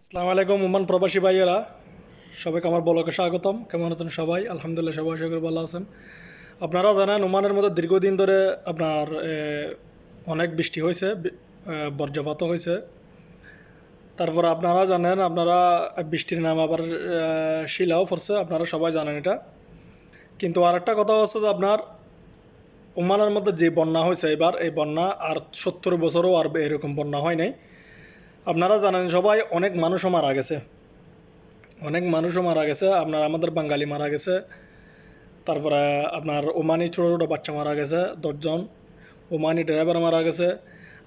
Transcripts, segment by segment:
আসসালামু আলাইকুম ওমান প্রবাসী ভাইয়েরা, সবাইকে আমার ব্লগে স্বাগতম। কেমন আছেন সবাই? আলহামদুলিল্লাহ, সবাই আশা করি ভালো আছেন। আপনারা জানেন ওমানের মধ্যে দীর্ঘদিন ধরে আপনার অনেক বৃষ্টি হয়েছে, বজ্রপাতও হয়েছে। তারপর আপনারা জানেন, আপনারা বৃষ্টির নাম আবার শিলাও পড়ছে, আপনারা সবাই জানেন এটা। কিন্তু আরেকটা কথা হচ্ছে যে আপনার ওমানের মধ্যে যে বন্যা হয়েছে এবার, এই বন্যা আর 70 বছরও আর এরকম বন্যা হয় নাই। আপনারা জানেন সবাই, অনেক মানুষও মারা গেছে, অনেক মানুষও মারা গেছে। আপনার আমাদের বাঙালি মারা গেছে, তারপরে আপনার ওমানি ছোটো ছোটো বাচ্চা মারা গেছে 10 জন, ওমানি ড্রাইভার মারা গেছে,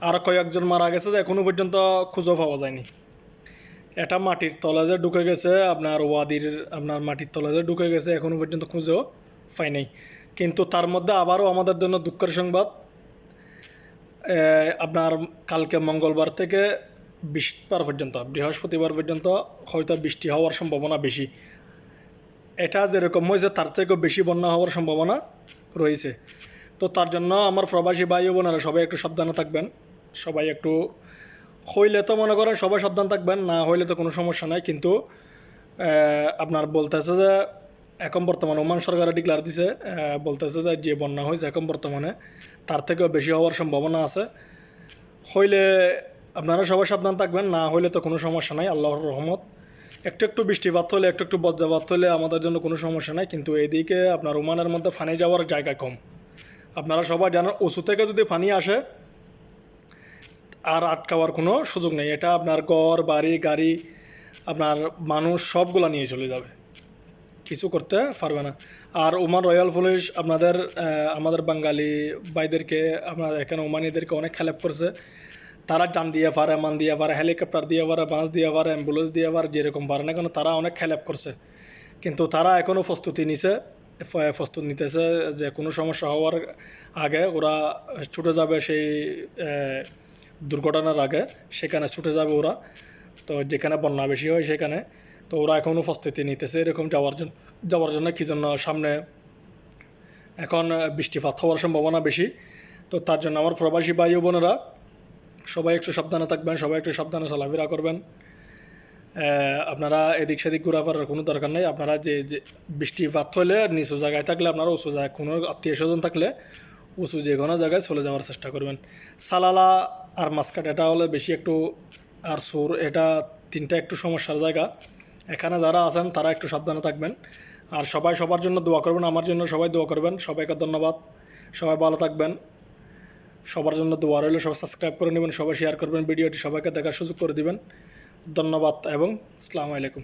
আর কয়েকজন মারা গেছে যে এখনও পর্যন্ত খুঁজো পাওয়া যায়নি। এটা মাটির তলে যে ঢুকে গেছে, আপনার ওয়াদির আপনার মাটির তলে যে ঢুকে গেছে, এখনও পর্যন্ত খুঁজেও পাই নাই। কিন্তু তার মধ্যে আবারও আমাদের জন্য দুঃখের সংবাদ, আপনার কালকে মঙ্গলবার থেকে বৃহস্পতিবার পর্যন্ত হয়তো বৃষ্টি হওয়ার সম্ভাবনা বেশি। এটা যেরকম হয়েছে তার থেকেও বেশি বন্যা হওয়ার সম্ভাবনা রয়েছে। তো তার জন্য আমার প্রবাসী ভাই বোনেরা সবাই একটু সাবধানে থাকবেন। সবাই একটু হইলে তো মনে করেন সবাই সাবধান থাকবেন, না হইলে তো কোনো সমস্যা নাই। কিন্তু আপনার বলতেছে যে এখন বর্তমানে ওমান সরকারে ডিক্লার দিছে, বলতেছে যে বন্যা হয়েছে এখন বর্তমানে তার থেকেও বেশি হওয়ার সম্ভাবনা আছে। হইলে আপনারা সবাই সাবধান থাকবেন, না হইলে তো কোনো সমস্যা নাই, আল্লাহর রহমত। একটু একটু বৃষ্টিপাত হলে, একটু একটু বজ্রপাত হলে আমাদের জন্য কোনো সমস্যা নাই। কিন্তু এদিকে আপনার ওমানের মধ্যে পানি যাওয়ার জায়গা কম। আপনারা সবাই জানেন, উঁচু থেকে যদি পানি আসে আর আটকাওয়ার কোনো সুযোগ নেই। এটা আপনার ঘর বাড়ি গাড়ি আপনার মানুষ সবগুলা নিয়ে চলে যাবে, কিছু করতে পারবে না। আর ওমান রয়্যাল পুলিশ আমাদের বাঙালি ভাইদেরকে, আপনার এখানে ওমানিদেরকে অনেক হেল্প করছে। তারা যান দিয়ে পারে, মান দিয়ে পারে, হেলিকপ্টার দিয়ে পারে, বাস দিয়ে পারে, অ্যাম্বুলেন্স দিয়ে পারে, যেরকম পারে না কেন তারা অনেক হেল্প করছে। কিন্তু তারা এখনও প্রস্তুতি নিতেছে যে কোনো সমস্যা হওয়ার আগে ওরা ছুটে যাবে সেই দুর্ঘটনার আগে, সেখানে ছুটে যাবে ওরা। তো যেখানে বন্যা বেশি হয় সেখানে, তো ওরা এখনও প্রস্তুতি নিতেছে এরকম যাওয়ার জন্য কী জন্য সামনে এখন বৃষ্টিপাত হওয়ার সম্ভাবনা বেশি। তো তার জন্য আমার প্রবাসী ভাই বোনেরা সবাই একটু সাবধানে থাকবেন, সবাই একটু সাবধানে চলাফেরা করবেন। আপনারা এদিক সেদিক ঘোরাফেরার কোনো দরকার নেই। আপনারা যে বৃষ্টিপাত হলে নিচু জায়গায় থাকলে, আপনারা উঁচু জায়গায় কোনো আত্মীয় স্বজন থাকলে উঁচু যে কোনো জায়গায় চলে যাওয়ার চেষ্টা করবেন। সালালা আর মাসকাট এটা হলে বেশি একটু, আর সুর এটা তিনটা একটু সমস্যার জায়গা। এখানে যারা আছেন তারা একটু সাবধানে থাকবেন। আর সবাই সবার জন্য দোয়া করবেন, আমার জন্য সবাই দোয়া করবেন। সবাইকে ধন্যবাদ, সবাই ভালো থাকবেন। সবার জন্য দোয়া রইল। সবাই সাবস্ক্রাইব করে নেবেন, সবাই শেয়ার করবেন ভিডিওটি, সবাইকে দেখার সুযোগ করে দিবেন। ধন্যবাদ এবং আসসালামু আলাইকুম।